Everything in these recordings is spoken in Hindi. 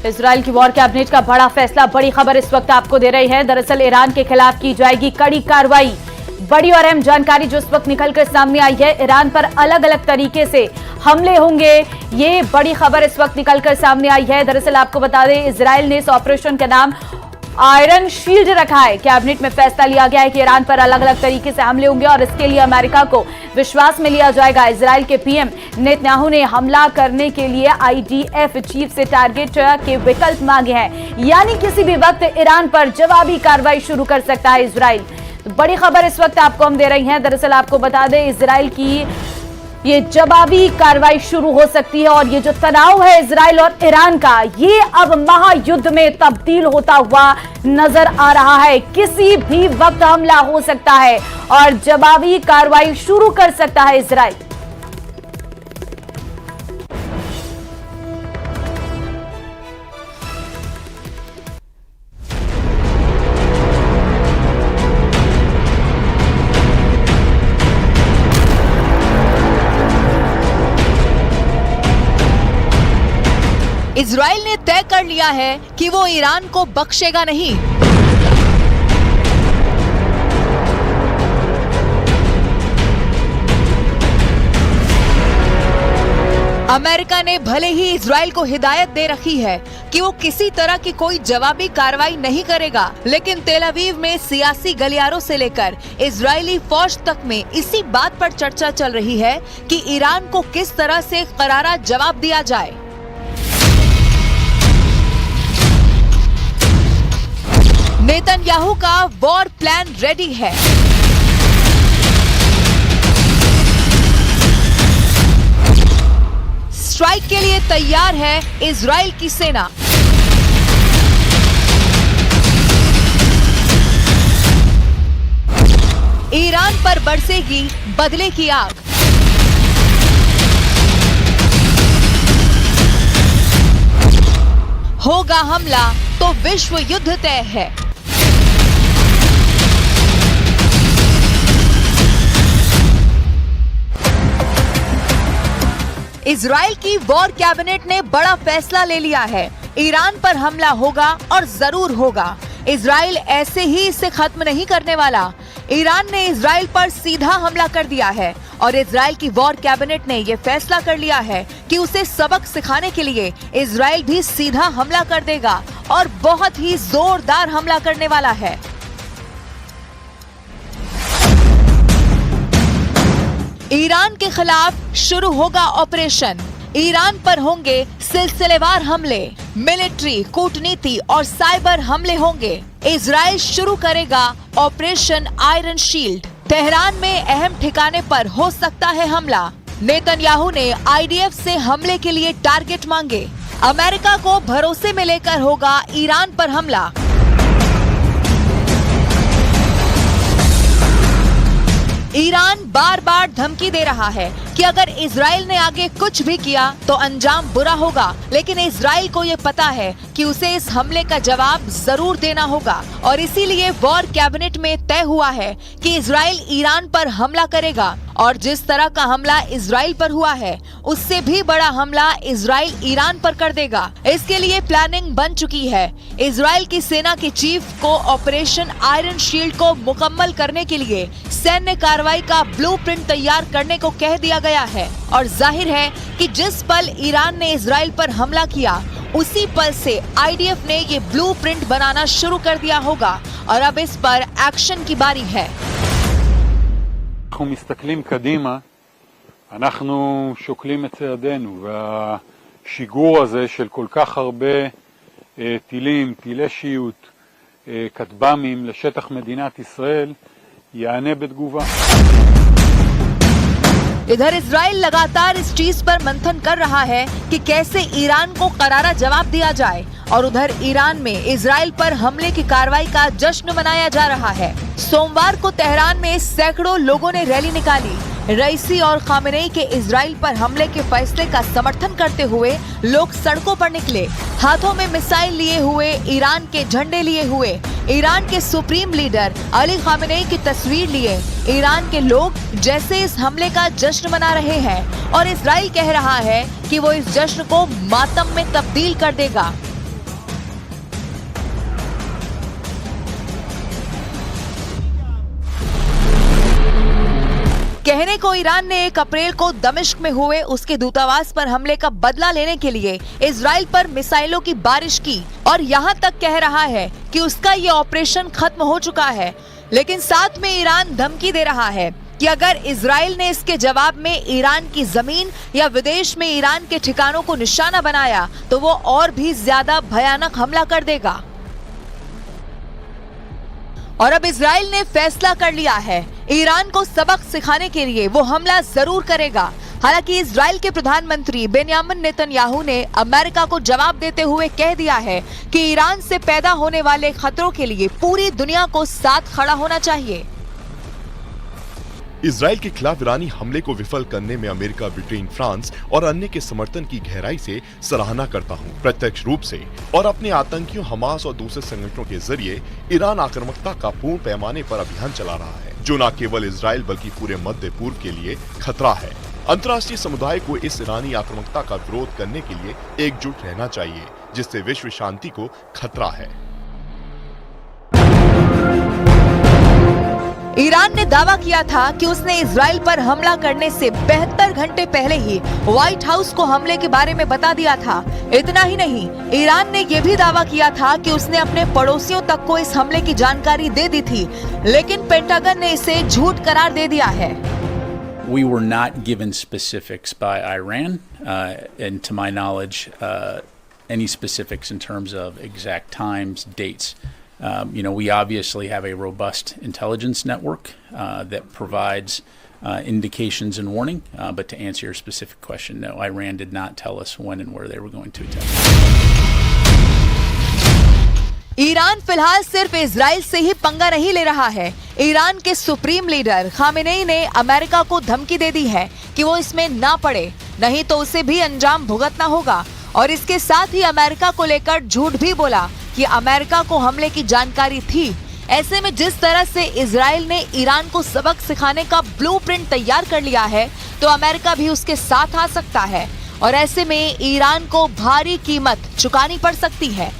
इजराइल की वॉर कैबिनेट का बड़ा फैसला, बड़ी खबर इस वक्त आपको दे रही है। दरअसल ईरान के खिलाफ की जाएगी कड़ी कार्रवाई। बड़ी और अहम जानकारी जो इस वक्त निकलकर सामने आई है, ईरान पर अलग अलग तरीके से हमले होंगे, ये बड़ी खबर इस वक्त निकलकर सामने आई है। दरअसल आपको बता दें, इजराइल ने इस ऑपरेशन का नाम आयरन शील्ड रखा है। कैबिनेट में फैसला लिया गया है कि ईरान पर अलग अलग तरीके से हमले होंगे और इसके लिए अमेरिका को विश्वास में लिया जाएगा। इजराइल के पीएम नेतन्याहू ने हमला करने के लिए आईडीएफ चीफ से टारगेट के विकल्प मांगे हैं, यानी किसी भी वक्त ईरान पर जवाबी कार्रवाई शुरू कर सकता है इजराइल। तो बड़ी खबर इस वक्त आपको हम दे रही हैं। दरअसल आपको बता दें, इजराइल की ये जवाबी कार्रवाई शुरू हो सकती है और ये जो तनाव है इजराइल और ईरान का, ये अब महायुद्ध में तब्दील होता हुआ नजर आ रहा है। किसी भी वक्त हमला हो सकता है और जवाबी कार्रवाई शुरू कर सकता है इजराइल। इजराइल ने तय कर लिया है कि वो ईरान को बख्शेगा नहीं। अमेरिका ने भले ही इजराइल को हिदायत दे रखी है कि वो किसी तरह की कोई जवाबी कार्रवाई नहीं करेगा, लेकिन तेल अवीव में सियासी गलियारों से लेकर इजरायली फौज तक में इसी बात पर चर्चा चल रही है कि ईरान को किस तरह से करारा जवाब दिया जाए। नेतन्याहू का वॉर प्लान रेडी है। स्ट्राइक के लिए तैयार है इजराइल की सेना। ईरान पर बरसेगी बदले की आग। होगा हमला तो विश्व युद्ध तय है। इजराइल की वॉर कैबिनेट ने बड़ा फैसला ले लिया है। ईरान पर हमला होगा और जरूर होगा। इजराइल ऐसे ही इसे खत्म नहीं करने वाला। ईरान ने इजराइल पर सीधा हमला कर दिया है और इजराइल की वॉर कैबिनेट ने ये फैसला कर लिया है कि उसे सबक सिखाने के लिए इजराइल भी सीधा हमला कर देगा और बहुत ही जोरदार हमला करने वाला है। ईरान के खिलाफ शुरू होगा ऑपरेशन। ईरान पर होंगे सिलसिलेवार हमले, मिलिट्री, कूटनीति और साइबर हमले होंगे। इजराइल शुरू करेगा ऑपरेशन आयरन शील्ड। तेहरान में अहम ठिकाने पर हो सकता है हमला। नेतन्याहू ने आईडीएफ से हमले के लिए टारगेट मांगे। अमेरिका को भरोसे में लेकर होगा ईरान पर हमला। ईरान बार बार धमकी दे रहा है कि अगर इजराइल ने आगे कुछ भी किया तो अंजाम बुरा होगा, लेकिन इजराइल को ये पता है कि उसे इस हमले का जवाब जरूर देना होगा और इसीलिए वॉर कैबिनेट में तय हुआ है कि इजराइल ईरान पर हमला करेगा और जिस तरह का हमला इजराइल पर हुआ है उससे भी बड़ा हमला इजराइल ईरान पर कर देगा। इसके लिए प्लानिंग बन चुकी है। इजराइल की सेना के चीफ को ऑपरेशन आयरन शील्ड को मुकम्मल करने के लिए सैन्य कार्रवाई का ब्लूप्रिंट तैयार करने को कह दिया गया है और जाहिर है कि जिस पल ईरान ने इजराइल पर हमला किया उसी पल से आईडीएफ ने ये ब्लूप्रिंट बनाना शुरू कर दिया होगा और अब इस पर एक्शन की बारी है। אנחנו מסתכלים קדימה, אנחנו שוקלים את צעדינו, והשיגור הזה של כל כך הרבה טילים, טילי שיוט, כטב"מים לשטח מדינת ישראל, יענה בתגובה। इधर इजराइल लगातार इस चीज पर मंथन कर रहा है कि कैसे ईरान को करारा जवाब दिया जाए और उधर ईरान में इजराइल पर हमले की कार्रवाई का जश्न मनाया जा रहा है। सोमवार को तेहरान में सैकड़ों लोगों ने रैली निकाली। रईसी और खामेनेई के इजराइल पर हमले के फैसले का समर्थन करते हुए लोग सड़कों पर निकले, हाथों में मिसाइल लिए हुए, ईरान के झंडे लिए हुए, ईरान के सुप्रीम लीडर अली खामेनेई की तस्वीर लिए ईरान के लोग जैसे इस हमले का जश्न मना रहे हैं और इजराइल कह रहा है कि वो इस जश्न को मातम में तब्दील कर देगा। कहने को ईरान ने 1 अप्रैल को दमिश्क में हुए उसके दूतावास पर हमले का बदला लेने के लिए इजराइल पर मिसाइलों की बारिश की और यहाँ तक कह रहा है कि उसका ये ऑपरेशन खत्म हो चुका है। लेकिन साथ में ईरान धमकी दे रहा है कि अगर इजराइल ने इसके जवाब में ईरान की जमीन या विदेश में ईरान के ठिकानों को निशाना बनाया तो वो और भी ज्यादा भयानक हमला कर देगा। और अब इजराइल ने फैसला कर लिया है, ईरान को सबक सिखाने के लिए वो हमला जरूर करेगा। हालांकि इजराइल के प्रधानमंत्री बेन्यामिन नेतन्याहू ने अमेरिका को जवाब देते हुए कह दिया है कि ईरान से पैदा होने वाले खतरों के लिए पूरी दुनिया को साथ खड़ा होना चाहिए। इजराइल के खिलाफ ईरानी हमले को विफल करने में अमेरिका, ब्रिटेन, फ्रांस और अन्य के समर्थन की गहराई से सराहना करता हूं। प्रत्यक्ष रूप से और अपने आतंकियों हमास और दूसरे संगठनों के जरिए ईरान आक्रामकता का पूर्ण पैमाने पर अभियान चला रहा है, जो न केवल इजराइल बल्कि पूरे मध्य पूर्व के लिए खतरा है। अंतर्राष्ट्रीय समुदाय को इस ईरानी आक्रामकता का विरोध करने के लिए एकजुट रहना चाहिए, जिससे विश्व शांति को खतरा है। ईरान ने दावा किया था कि उसने इजराइल पर हमला करने से 72 घंटे पहले ही व्हाइट हाउस को हमले के बारे में बता दिया था। इतना ही नहीं, ईरान ने यह भी दावा किया था कि उसने अपने पड़ोसियों तक को इस हमले की जानकारी दे दी थी, लेकिन पेंटागन ने इसे झूठ करार दे दिया है। We were not given specifics by Iran, and to my knowledge, any specifics in terms of exact times, dates. We obviously have a robust intelligence network that provides indications and warning, but to answer your specific question, no, Iran did not tell us when and where they were going to attack. Iran फिलहाल सिर्फ इजराइल से ही पंगा नहीं ले रहा है। ईरान के सुप्रीम लीडर खामेनेई ने अमेरिका को धमकी दे दी है कि वो इसमें ना पड़े, नहीं तो उसे भी अंजाम भुगतना होगा। और इसके साथ ही अमेरिका को लेकर झूठ भी बोला कि अमेरिका को हमले की जानकारी थी। ऐसे में जिस तरह से इजराइल ने ईरान को सबक सिखाने का ब्लूप्रिंट तैयार कर लिया है, तो अमेरिका भी उसके साथ आ सकता है और ऐसे में ईरान को भारी कीमत चुकानी पड़ सकती है।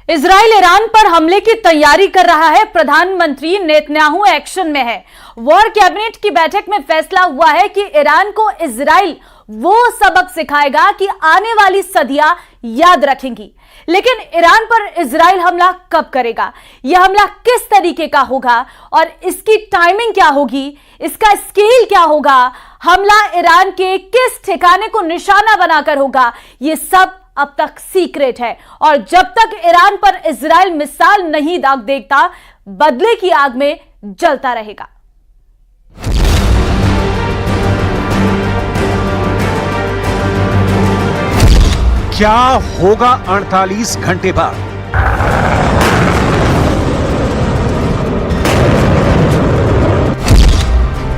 इजराइल ईरान पर हमले की तैयारी कर रहा है, प्रधानमंत्री नेतन्याहू एक्शन में है। वॉर कैबिनेट की बैठक में फैसला हुआ है कि ईरान को इजराइल वो सबक सिखाएगा कि आने वाली सदियां याद रखेंगी। लेकिन ईरान पर इजराइल हमला कब करेगा, यह हमला किस तरीके का होगा और इसकी टाइमिंग क्या होगी, इसका स्केल क्या होगा, हमला ईरान के किस ठिकाने को निशाना बनाकर होगा, यह सब अब तक सीक्रेट है। और जब तक ईरान पर इजराइल मिसाइल नहीं दाग देखता, बदले की आग में जलता रहेगा। क्या होगा 48 घंटे बाद?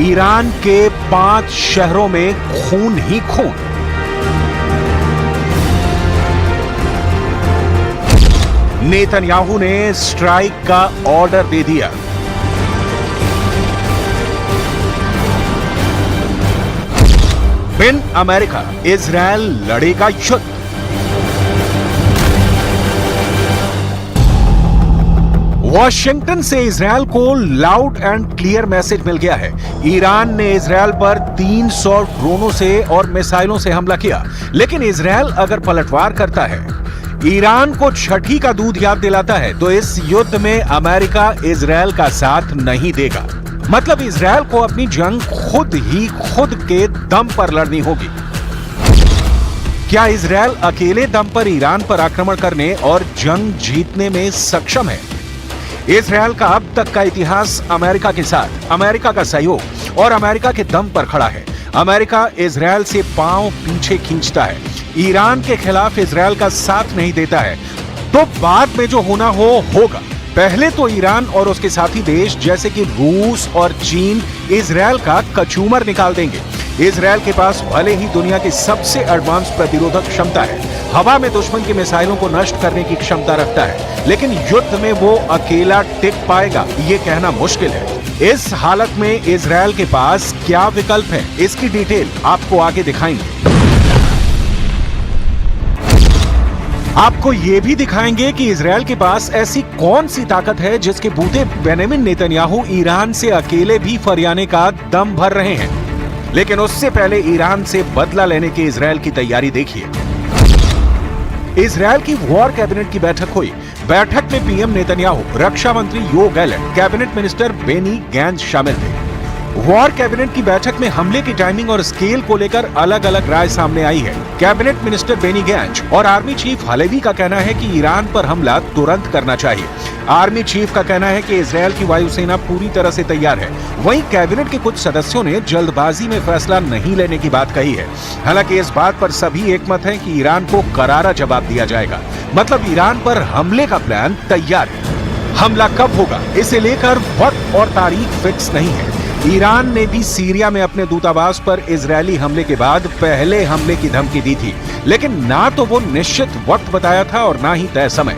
ईरान के 5 शहरों में खून ही खून। नेतन्याहू ने स्ट्राइक का ऑर्डर दे दिया। बिन अमेरिका इजराइल लड़ेगा युद्ध। वॉशिंगटन से इजराइल को लाउड एंड क्लियर मैसेज मिल गया है। ईरान ने इजराइल पर 300 ड्रोनों से और मिसाइलों से हमला किया, लेकिन इजराइल अगर पलटवार करता है, ईरान को छठी का दूध याद दिलाता है, तो इस युद्ध में अमेरिका इजराइल का साथ नहीं देगा। मतलब इजराइल को अपनी जंग खुद के दम पर लड़नी होगी। क्या इजराइल अकेले दम पर ईरान पर आक्रमण करने और जंग जीतने में सक्षम है? इजराइल का अब तक का इतिहास अमेरिका के साथ, अमेरिका का सहयोग और अमेरिका के दम पर खड़ा है। अमेरिका इजराइल से पांव पीछे खींचता है, ईरान के खिलाफ इजराइल का साथ नहीं देता है, तो बाद में जो होना हो होगा। पहले तो ईरान और उसके साथी देश जैसे कि रूस और चीन इजराइल का कचूमर निकाल देंगे। इजराइल के पास भले ही दुनिया की सबसे एडवांस प्रतिरोधक क्षमता है, हवा में दुश्मन की मिसाइलों को नष्ट करने की क्षमता रखता है, लेकिन युद्ध में वो अकेला टिक पाएगा ये कहना मुश्किल है। इस हालत में इजराइल के पास क्या विकल्प है, इसकी डिटेल आपको आगे दिखाएंगे। आपको ये भी दिखाएंगे कि इजरायल के पास ऐसी कौन सी ताकत है जिसके बूते बेंजामिन नेतन्याहू ईरान से अकेले भी फरियाने का दम भर रहे हैं। लेकिन उससे पहले ईरान से बदला लेने की इजरायल की तैयारी देखिए। इजरायल की वॉर कैबिनेट की बैठक हुई। बैठक में पीएम नेतन्याहू, रक्षा मंत्री Yoav Gallant, cabinet minister Benny Gantz शामिल थे। वॉर कैबिनेट की बैठक में हमले की टाइमिंग और स्केल को लेकर अलग अलग राय सामने आई है। कैबिनेट मिनिस्टर बेनी गैंट्ज और आर्मी चीफ हलेवी का कहना है कि ईरान पर हमला तुरंत करना चाहिए। आर्मी चीफ का कहना है कि इजरायल की वायुसेना पूरी तरह से तैयार है। वहीं कैबिनेट के कुछ सदस्यों ने जल्दबाजी में फैसला नहीं लेने की बात कही है। हालांकि इस बात पर सभी एकमत हैं कि ईरान को करारा जवाब दिया जाएगा। मतलब ईरान पर हमले का प्लान तैयार है। हमला कब होगा, इसे लेकर वक्त और तारीख फिक्स नहीं है। ईरान ने भी सीरिया में अपने दूतावास पर इजरायली हमले के बाद पहले हमले की धमकी दी थी, लेकिन ना तो वो निश्चित वक्त बताया था और ना ही तय समय।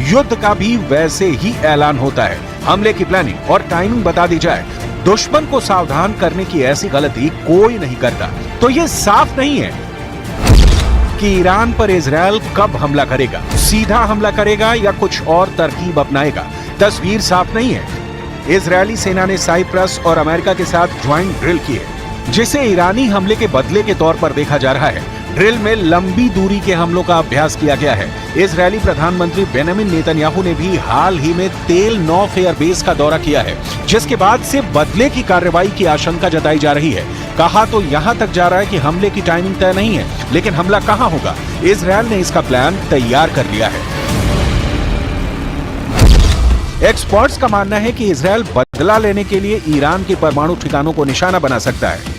युद्ध का भी वैसे ही ऐलान होता है। हमले की प्लानिंग और टाइमिंग बता दी जाए। दुश्मन को सावधान करने की ऐसी गलती कोई नहीं करता। तो ये साफ नहीं है कि ईरान पर इजरायल कब हमला करेगा, सीधा हमला करेगा या कुछ और तरकीब अपनाएगा। तस्वीर साफ नहीं है। इजरायली सेना ने साइप्रस और अमेरिका के साथ ज्वाइंट ड्रिल की है, जिसे ईरानी हमले के बदले के तौर पर देखा जा रहा है। ड्रिल में लंबी दूरी के हमलों का अभ्यास किया गया है। इजरायली प्रधानमंत्री बेंजामिन नेतन्याहू ने भी हाल ही में तेल नौफ एयरबेस का दौरा किया है, जिसके बाद से बदले की कार्रवाई की आशंका जताई जा रही है। कहा तो यहां तक जा रहा है कि हमले की टाइमिंग तय नहीं है, लेकिन हमला कहां होगा, इजरायल ने इसका प्लान तैयार कर लिया है। एक्सपर्ट्स का मानना है कि इजरायल बदला लेने के लिए ईरान के परमाणु ठिकानों को निशाना बना सकता है।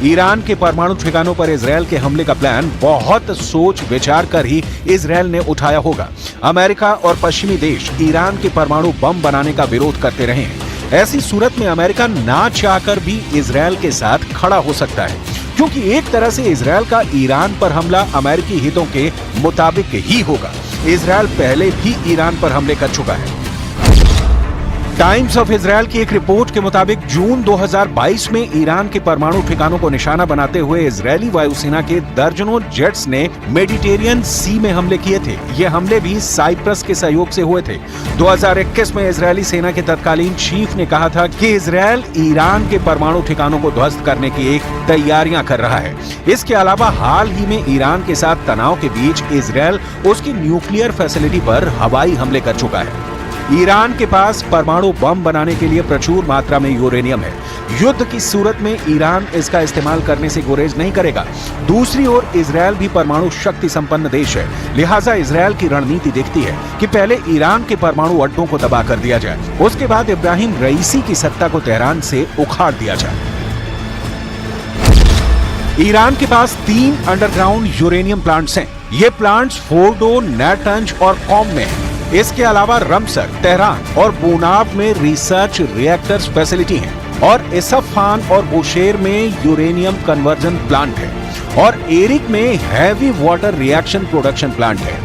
ईरान के परमाणु ठिकानों पर इजरायल के हमले का प्लान बहुत सोच विचार कर ही इजरायल ने उठाया होगा। अमेरिका और पश्चिमी देश ईरान के परमाणु बम बनाने का विरोध करते रहे हैं। ऐसी सूरत में अमेरिका ना चाहकर भी इजरायल के साथ खड़ा हो सकता है, क्योंकि एक तरह से इजरायल का ईरान पर हमला अमेरिकी हितों के मुताबिक ही होगा। इजरायल पहले भी ईरान पर हमले कर चुका है। टाइम्स ऑफ इजरायल की एक रिपोर्ट के मुताबिक जून 2022 में ईरान के परमाणु ठिकानों को निशाना बनाते हुए इजरायली वायुसेना के दर्जनों जेट्स ने मेडिटेरियन सी में हमले किए थे। ये हमले भी साइप्रस के सहयोग से हुए थे। 2021 में इजरायली सेना के तत्कालीन चीफ ने कहा था कि इजरायल ईरान के परमाणु ठिकानों को ध्वस्त करने की एक तैयारियां कर रहा है। इसके अलावा हाल ही में ईरान के साथ तनाव के बीच इजरायल उसकी न्यूक्लियर फैसिलिटी पर हवाई हमले कर चुका है। ईरान के पास परमाणु बम बनाने के लिए प्रचुर मात्रा में यूरेनियम है। युद्ध की सूरत में ईरान इसका इस्तेमाल करने से गुरेज नहीं करेगा। दूसरी ओर इजरायल भी परमाणु शक्ति संपन्न देश है, लिहाजा इजरायल की रणनीति दिखती है कि पहले ईरान के परमाणु अड्डों को तबाह कर दिया जाए, उसके बाद इब्राहिम रईसी की सत्ता को तेहरान से उखाड़ दिया जाए। ईरान के पास 3 अंडरग्राउंड यूरेनियम प्लांट्स हैं। ये प्लांट्स फोर्डो, नाटंज और कॉम में हैं। इसके अलावा रमसर, तेहरान और बोनाब में रिसर्च रिएक्टर्स फैसिलिटी हैं और इसफहान और बुशेर में यूरेनियम कन्वर्जन प्लांट है और एरिक में heavy water reaction production plant है।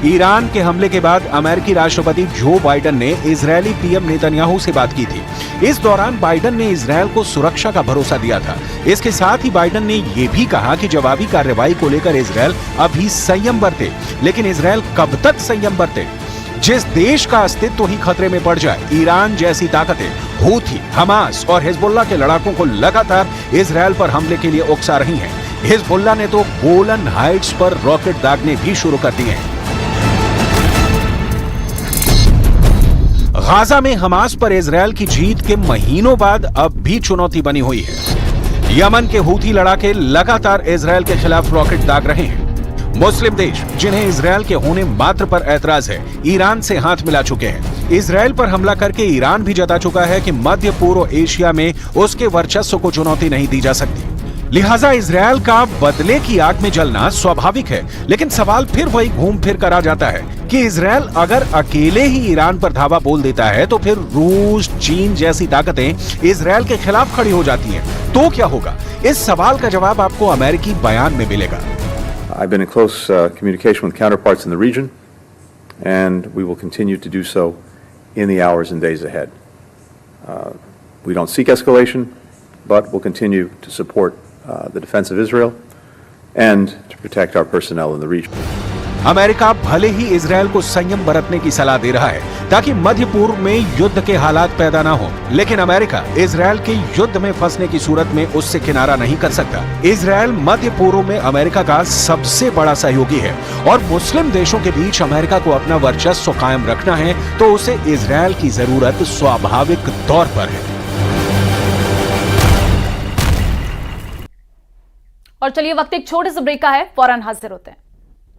ईरान के हमले के बाद अमेरिकी राष्ट्रपति जो बाइडेन ने इजरायली पीएम नेतन्याहू से बात की थी। इस दौरान बाइडेन ने इजरायल को सुरक्षा का भरोसा दिया था। इसके साथ ही बाइडेन ने यह भी कहा कि जवाबी कार्रवाई को लेकर इजरायल अभी संयम बरते, लेकिन इजरायल कब तक संयम बरते? जिस देश का अस्तित्व ही खतरे में पड़ जाए, ईरान जैसी ताकतें हूथी, हमास और हिजबुल्लाह के लड़ाकों को लगातार इजरायल पर हमले के लिए उकसा रही हैं। हिजबुल्लाह ने तो गोलन हाइट्स पर रॉकेट दागने भी शुरू कर दिए हैं। गाजा में हमास पर इजरायल की जीत के महीनों बाद अब भी चुनौती बनी हुई है। यमन के हूथी लड़ाके लगातार इजरायल के खिलाफ रॉकेट दाग रहे हैं। मुस्लिम देश जिन्हें इजरायल के होने मात्र पर ऐतराज है, ईरान से हाथ मिला चुके हैं। इजरायल पर हमला करके ईरान भी जता चुका है कि मध्य पूर्व एशिया में उसके वर्चस्व को चुनौती नहीं दी जा सकती। लिहाजा इजरायल का बदले की आग में जलना स्वाभाविक है, लेकिन सवाल फिर वही घूम फिर कर आ जाता है कि इजरायल अगर अकेले ही ईरान पर धावा बोल देता है तो फिर रूस, चीन जैसी ताकतें इजरायल के खिलाफ खड़ी हो जाती हैं, तो क्या होगा? इस सवाल का जवाब आपको अमेरिकी बयान में मिलेगा। I've been in close communication with counterparts in the region, and we will continue to do so in the hours and days ahead. We don't seek escalation, but we'll continue to support the defense of Israel and to protect our personnel in the region. America भले ही इजरायल को संयम बरतने की सलाह दे रहा है ताकि मध्य पूर्व में युद्ध के हालात पैदा ना हो, लेकिन अमेरिका इजरायल के युद्ध में फंसने की सूरत में उससे किनारा नहीं कर सकता। इजरायल मध्य पूर्व में अमेरिका का सबसे बड़ा सहयोगी है और मुस्लिम देशों के बीच अमेरिका को अपना वर्चस्व कायम रखना है तो उसे इजरायल की जरूरत स्वाभाविक तौर पर है। और चलिए वक्त एक छोटे से ब्रेक का है, फौरन हाजिर होते हैं।